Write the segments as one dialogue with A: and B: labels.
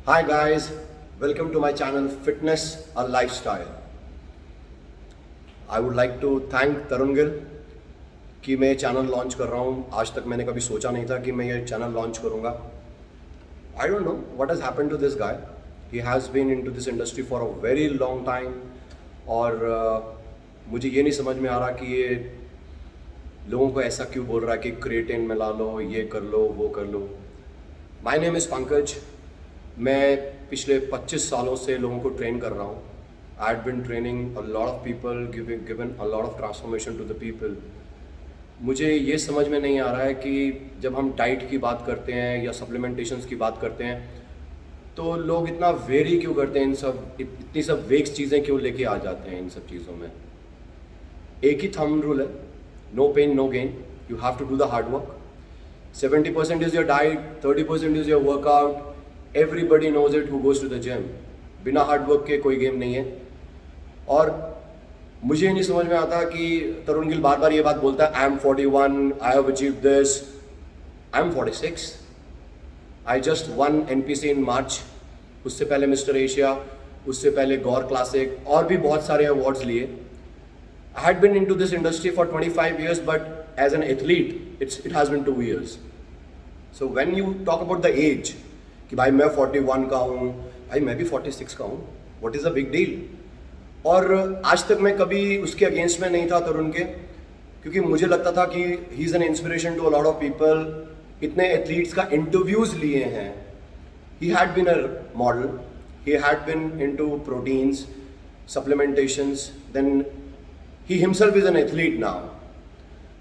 A: Hi guys, welcome to my channel Fitness a Lifestyle. I would like to thank तरुण गिल कि मैं ये channel launch कर रहा हूँ. आज तक मैंने कभी सोचा नहीं था कि मैं ये चैनल लॉन्च करूँगा. I don't know what has happened to this guy. He has been into this industry for a very long time और मुझे ये नहीं समझ में आ रहा कि ये लोगों को ऐसा क्यों बोल रहा है कि क्रिएटिन मिला लो, ये कर लो, वो कर लो. My name is Pankaj. मैं पिछले 25 सालों से लोगों को ट्रेन कर रहा हूँ. I had been training a lot of people, given a lot of transformation to the people. मुझे ये समझ में नहीं आ रहा है कि जब हम डाइट की बात करते हैं या सप्लीमेंटेशंस की बात करते हैं तो लोग इतना वेरी क्यों करते हैं, इतनी सब वेक्स चीज़ें क्यों लेके आ जाते हैं इन सब चीज़ों में. एक ही थंब रूल है, no pain no gain. You have to do the hard work. 70% is your diet, 30% is your workout. Everybody knows it who goes to the gym. बिना हार्ड वर्क के कोई गेम नहीं है. और मुझे नहीं समझ में आता कि तरुण गिल बार बार ये बात बोलता है, I am 41, I have achieved this. I am 46. I just one NPC इन मार्च. उससे पहले मिस्टर एशिया, उससे पहले गौर क्लासिक और भी बहुत सारे अवार्ड्स लिए. I had been into this industry for 25 years, but as an athlete, it has been 2 years. So when you talk about the age, कि भाई मैं 41 का हूँ, भाई मैं भी 46 का हूँ, what is the big deal? और आज तक मैं कभी उसके अगेंस्ट में नहीं था तरुण के, क्योंकि मुझे लगता था कि he is an inspiration to a lot of people. इतने एथलीट्स का इंटरव्यूज़ लिए हैं. He had been a model, he had been into proteins, supplementations, then he himself is an athlete now.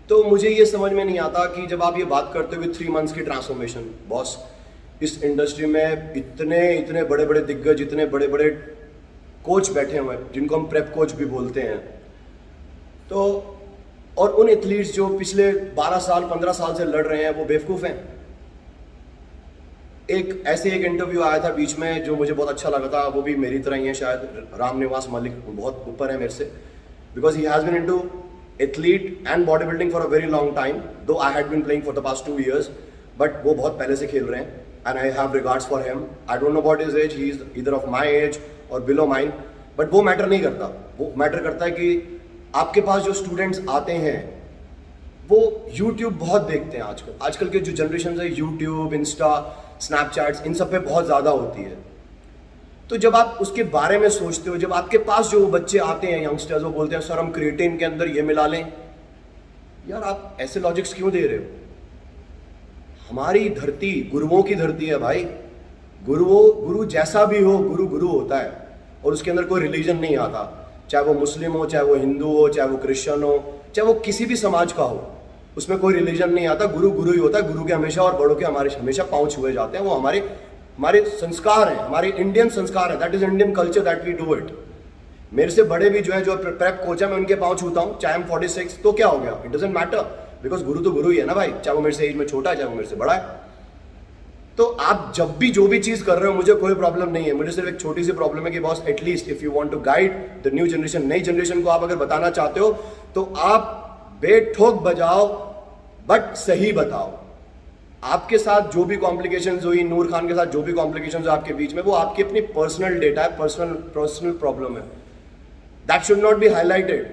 A: तो मुझे ये समझ में नहीं आता कि जब आप ये बात करते हो 3 months की ट्रांसफॉर्मेशन. बॉस, इस इंडस्ट्री में इतने बड़े बड़े दिग्गज, इतने बड़े बड़े कोच बैठे हुए हैं जिनको हम प्रेप कोच भी बोलते हैं. तो और उन एथलीट्स जो पिछले 12 साल 15 साल से लड़ रहे हैं वो बेवकूफ़ हैं. एक इंटरव्यू आया था बीच में जो मुझे बहुत अच्छा लगा था. वो भी मेरी तरह ही है शायद, राम निवास मलिक बहुत ऊपर है मेरे से, because he has been into athlete and bodybuilding for a very long time, though I had been playing for the past 2 years, but वो बहुत पहले से खेल रहे हैं and I have regards for him. I don't know about his age, he is either of my age or below mine, but वो matter नहीं करता. वो मैटर करता है कि आपके पास जो स्टूडेंट्स आते हैं वो YouTube बहुत देखते हैं. आजकल के जो जनरेशन है YouTube, इंस्टा, स्नैपचैट्स, इन सब पे बहुत ज़्यादा होती है. तो जब आप उसके बारे में सोचते हो, जब आपके पास जो बच्चे आते हैं यंगस्टर्स, वो बोलते हैं सर हम क्रिएटिन के अंदर ये मिला लें, यार आप ऐसे लॉजिक्स क्यों दे रहे हो? हमारी धरती गुरुओं की धरती है भाई. गुरु जैसा भी हो, गुरु होता है और उसके अंदर कोई रिलीजन नहीं आता. चाहे वो मुस्लिम हो, चाहे वो हिंदू हो, चाहे वो क्रिश्चियन हो, चाहे वो किसी भी समाज का हो, उसमें कोई रिलीजन नहीं आता. गुरु ही होता है. गुरु के हमेशा और बड़ों के हमारे हमेशा पाँव छुए जाते हैं. वो हमारे संस्कार हैं, हमारे इंडियन संस्कार है. That is Indian culture that we do it. मेरे से बड़े भी जो प्रेप कोच है, मैं उनके पाँव छूता हूँ. चाहे हम 46, तो क्या हो गया? इट डजंट मैटर, बिकॉज गुरु तो गुरु ही है ना भाई. चाहे वो मेरे से एज में छोटा है, चाहे वो मेरे से बड़ा है. तो आप जब भी जो भी चीज़ कर रहे हो, मुझे कोई प्रॉब्लम नहीं है. मुझे सिर्फ एक छोटी सी प्रॉब्लम है कि boss, at least if you want to guide the new generation, नई जनरेशन को आप अगर बताना चाहते हो तो आप बेठोक बजाओ बट सही बताओ. आपके साथ जो भी कॉम्प्लिकेशंस हुई, नूर खान के साथ जो भी कॉम्प्लिकेशंस हुई आपके बीच में, वो आपकी अपनी पर्सनल डेटा है, पर्सनल प्रॉब्लम है. That should not be highlighted.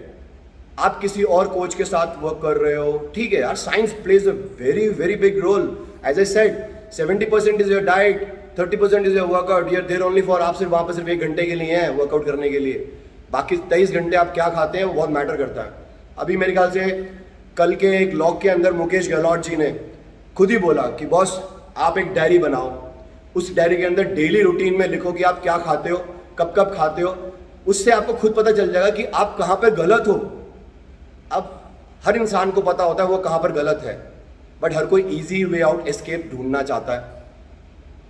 A: आप किसी और कोच के साथ वर्क कर रहे हो, ठीक है यार, science plays a very very big role. As I said, 70% is your diet, 30% is your workout. You're there only for, आप सिर्फ वहाँ पर सिर्फ 1 घंटे के लिए हैं वर्कआउट करने के लिए. बाकी 23 घंटे आप क्या खाते हैं वो बहुत मैटर करता है. अभी मेरे ख्याल से कल के एक ब्लॉग के अंदर मुकेश गहलोत जी ने खुद ही बोला कि बॉस आप एक डायरी बनाओ. उस डायरी के अंदर डेली रूटीन में लिखो कि आप क्या खाते हो, कब कब खाते हो. उससे आपको खुद पता चल जाएगा कि आप कहाँ पर गलत हो. अब हर इंसान को पता होता है वो कहाँ पर गलत है, बट हर कोई इजी वे आउट, एस्केप ढूंढना चाहता है.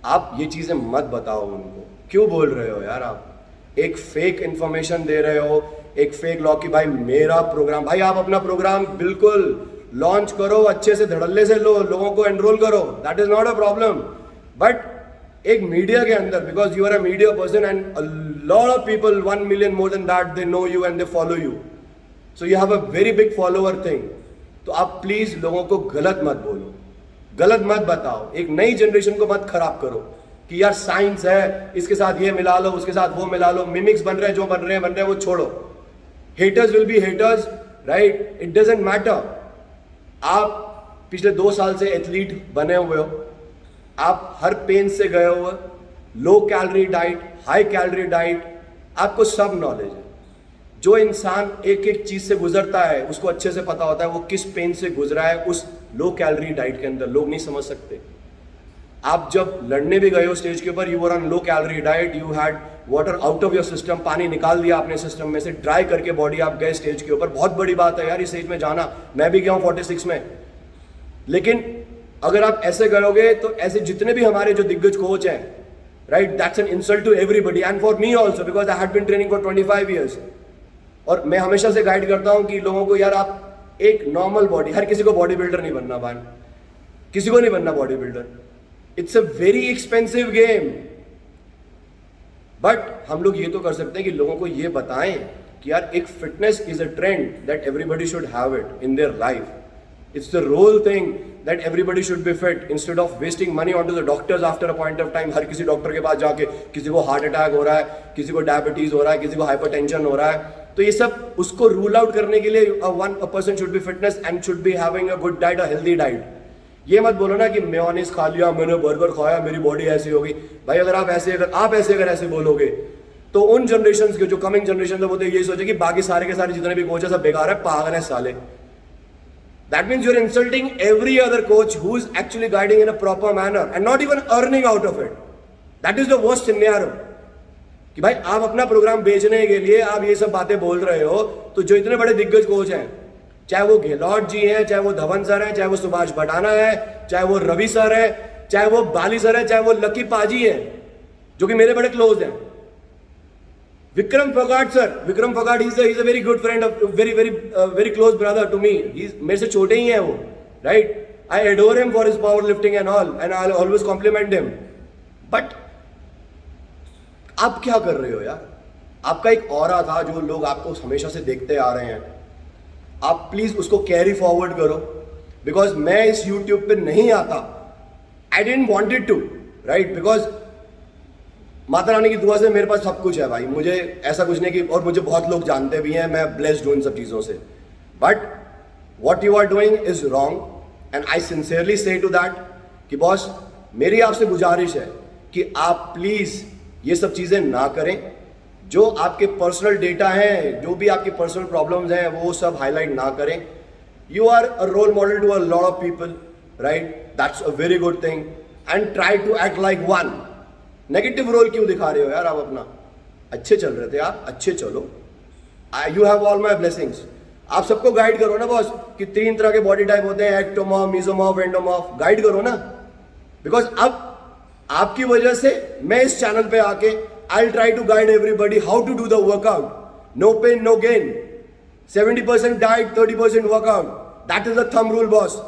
A: आप ये चीज़ें मत बताओ उनको. क्यों बोल रहे हो यार? आप एक फेक इंफॉर्मेशन दे रहे हो, एक फेक लॉ कि भाई मेरा प्रोग्राम. भाई आप अपना प्रोग्राम बिल्कुल लॉन्च करो, अच्छे से धड़ल्ले से लो, लोगों को एनरोल करो. That is not a problem. But एक मीडिया के अंदर, because you are a media person and a lot of people, 1 million more than that, they know you and they follow you. So you have a very big follower thing. तो आप please लोगों को गलत मत बोलो, गलत मत बताओ. एक नई जनरेशन को मत खराब करो. कि यार साइंस है, इसके साथ ये मिला लो, उसके साथ वो मिला लो, मिमिक्स बन रहे हैं, जो बन रहे हैं वो छोड़ो. Haters will be haters, right? It doesn't matter. आप पिछले 2 साल से एथलीट बने हुए हो, आप हर पेन से गए हुए, low calorie diet, high calorie diet, आपको सब नॉलेज है. जो इंसान एक एक चीज से गुजरता है उसको अच्छे से पता होता है वो किस पेन से गुजरा है उस लो कैलोरी डाइट के अंदर. लोग नहीं समझ सकते. आप जब लड़ने भी गए हो स्टेज के ऊपर, you were on low calorie diet, you had water out of your system, पानी निकाल दिया आपने सिस्टम में से, ड्राई करके बॉडी आप गए स्टेज के ऊपर. बहुत बड़ी बात है यार इस स्टेज में जाना. मैं भी गया हूँ 46 में. लेकिन अगर आप ऐसे करोगे तो ऐसे जितने भी हमारे जो दिग्गज कोच हैं, right, that's an insult to everybody and for me also because I had been training for 25 years. और मैं हमेशा से गाइड करता हूं कि लोगों को, यार आप एक नॉर्मल बॉडी, हर किसी को बॉडी बिल्डर नहीं बनना भाई, किसी को नहीं बनना body builder. It's a very expensive game. But हम लोग ये तो कर सकते हैं कि लोगों को ये बताएं कि यार एक fitness is a trend that everybody should have it in their life. It's the role thing that everybody should be fit instead of wasting money onto the doctors after a point of time. हर किसी doctor के पास जाके किसी को heart attack हो रहा है, किसी को डायबिटीज हो रहा है, किसी को हाइपरटेंशन हो रहा है. तो ये सब उसको रूल आउट करने के लिए a person should be fitness and should be having a good diet, a healthy diet. ये मत बोलो ना कि मेयोनीज खा लिया, मैंने बर्गर खाया, मेरी बॉडी ऐसी हो गई. भाई अगर आप ऐसे बोलोगे तो उन जनरेशन के जो कमिंग जनरेशन है वो तो यही सोचे कि बाकी सारे के सारे जितने भी कोच है सब बेकार है, पागल है साले. That means you're insulting every other coach who is actually guiding in a proper manner and not even earning out of it. That is the worst scenario. कि भाई आप अपना प्रोग्राम बेचने के लिए आप ये सब बातें बोल रहे हो, तो जो इतने बड़े दिग्गज कोच हैं, चाहे वो गहलोत जी हैं, चाहे वो धवन सर हैं, चाहे वो सुभाष भटाना है, चाहे वो रवि सर है, चाहे वो बाली सर है, चाहे वो लकी पाजी है, जो कि मेरे बड़े क्लोज हैं. Vikram Phogat sir, Vikram Phogat, he's a very good friend of very close brother to me. He's मेरे से छोटे ही हैं वो, right? I adore him for his powerlifting and all, and I'll always compliment him. But आप क्या कर रहे हो यार? आपका एक ऑरा था जो लोग आपको हमेशा से देखते आ रहे हैं. आप प्लीज उसको कैरी फॉरवर्ड करो. बिकॉज मैं इस YouTube पे नहीं आता. I didn't want it to, right? Because Mata Rani की दुआ से मेरे पास सब कुछ है भाई, मुझे ऐसा कुछ नहीं कि, और मुझे बहुत लोग जानते भी हैं, मैं ब्लेस्ड हूं इन सब चीज़ों से. But what you are doing is wrong and I sincerely say to that कि बॉस मेरी आपसे गुजारिश है कि आप प्लीज़ ये सब चीज़ें ना करें. जो आपके पर्सनल डेटा हैं, जो भी आपकी पर्सनल प्रॉब्लम्स हैं, वो सब हाईलाइट ना करें. You are a role model to a lot of people, right? That's a very good thing. And try to act like one. Negative role क्यों दिखा रहे हो यार आप अपना? अच्छे चल रहे थे आप, अच्छे चलो. You have all my blessings. आप सबको गाइड करो ना बॉस कि 3 तरह के बॉडी टाइप होते हैं, एक्टोमॉर्फ, मेसोमॉर्फ, एंडोमॉर्फ. गाइड करो ना. बिकॉज अब आपकी वजह से मैं इस चैनल पे आके I try to guide everybody how to do the workout. No pain no gain. 70% diet, 30% workout. That is the thumb rule boss.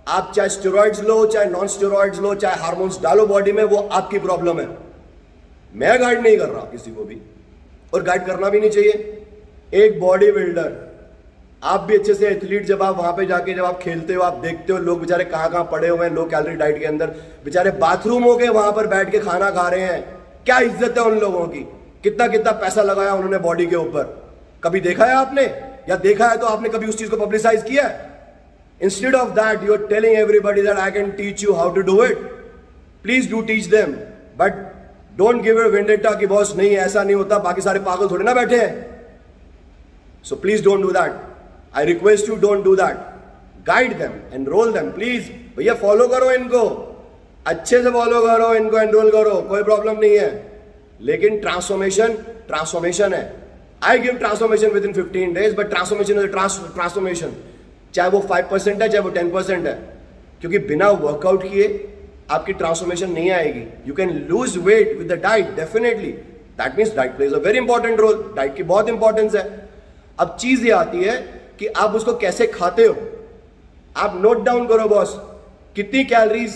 A: आप चाहे स्टेरॉइड्स लो, चाहे नॉन स्टेरॉइड्स लो, चाहे हार्मोन्स डालो बॉडी में, वो आपकी प्रॉब्लम है. मैं गाइड नहीं कर रहा किसी को भी, और गाइड करना भी नहीं चाहिए. एक बॉडी बिल्डर, आप भी अच्छे से एथलीट, जब आप वहां पे जाके जब आप खेलते हो, आप देखते हो लोग बेचारे कहाँ कहाँ पड़े हुए हैं लो कैलोरी डाइट के अंदर, बेचारे बाथरूमों के वहां पर बैठ के खाना खा रहे हैं. क्या इज्जत है उन लोगों की? कितना कितना पैसा लगाया उन्होंने बॉडी के ऊपर. कभी देखा है आपने? या देखा है तो आपने कभी उस चीज को पब्लिसाइज किया है? Instead of that, you are telling everybody that I can teach you how to do it. Please do teach them, but don't give a vendetta कि बॉस नहीं ऐसा नहीं होता, बाकी सारे पागल थोड़े ना बैठे हैं. So please don't do that. I request you, don't do that. Guide them, enroll them, please. भैया फॉलो करो इनको, अच्छे से फॉलो करो इनको, एनरोल करो, कोई प्रॉब्लम नहीं है. लेकिन ट्रांसफॉर्मेशन है. I give transformation within 15 days, but transformation is a transformation. चाहे वो 5% है, चाहे वो 10% है. क्योंकि बिना वर्कआउट किए आपकी ट्रांसफॉर्मेशन नहीं आएगी. You can lose weight with the diet definitely. That means diet plays a very important role. Diet की बहुत इंपॉर्टेंस है. अब चीज ये आती है कि आप उसको कैसे खाते हो. आप नोट डाउन करो बॉस, कितनी कैलोरीज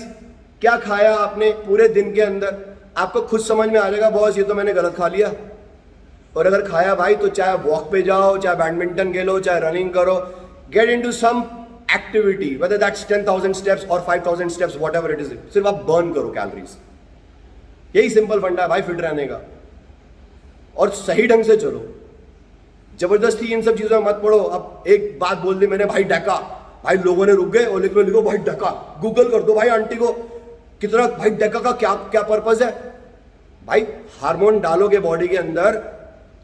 A: क्या खाया आपने पूरे दिन के अंदर. आपको खुद समझ में आ जाएगा बॉस ये तो मैंने गलत खा लिया. और अगर खाया भाई तो चाहे वॉक पे जाओ, चाहे बैडमिंटन खेलो, चाहे रनिंग करो, get into some activity, whether that's 10,000 steps or 5,000 steps, whatever it is. सिर्फ आप बर्न करो कैलोरीज. यही सिंपल फंडा है भाई फिट रहने का। और सही ढंग से चलो, जबरदस्ती इन सब चीजों में मत पड़ो। अब एक बात बोल दी मैंने, भाई डका, भाई लोगों ने रुक गए और लिखो भाई डका, गूगल कर दो भाई आंटी को कितना, भाई डका का क्या क्या पर्पस है। भाई हार्मोन डालोगे बॉडी के अंदर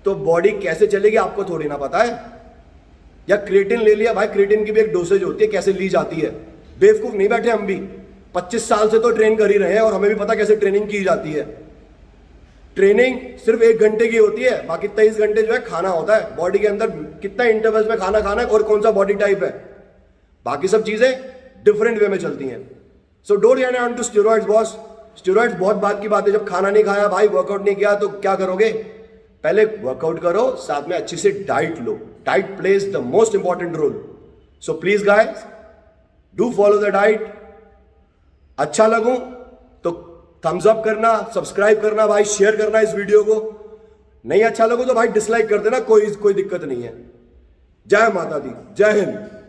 A: तो बॉडी कैसे चलेगी आपको थोड़ी ना पता है। या क्रिएटिन ले लिया, भाई क्रिएटिन की भी एक डोसेज होती है, कैसे ली जाती है। बेवकूफ नहीं बैठे हम भी, 25 साल से तो ट्रेन कर ही रहे हैं और हमें भी पता कैसे ट्रेनिंग की जाती है। ट्रेनिंग सिर्फ 1 घंटे की होती है, बाकी 23 घंटे जो है खाना होता है। बॉडी के अंदर कितना इंटरवल्स में खाना खाना है और कौन सा बॉडी टाइप है, बाकी सब चीजें डिफरेंट वे में चलती हैं। So don't get on to steroids boss. Steroids बहुत बात की बात है, जब खाना नहीं खाया भाई, वर्कआउट नहीं किया तो क्या करोगे। पहले वर्कआउट करो, साथ में अच्छी से डाइट लो। Diet plays the most important role. So please guys do follow the diet. अच्छा लगूं तो थम्स अप करना, सब्सक्राइब करना भाई, शेयर करना इस वीडियो को। नहीं अच्छा लगो तो भाई डिसलाइक कर देना, कोई दिक्कत नहीं है। जय माता दी, जय हिंद।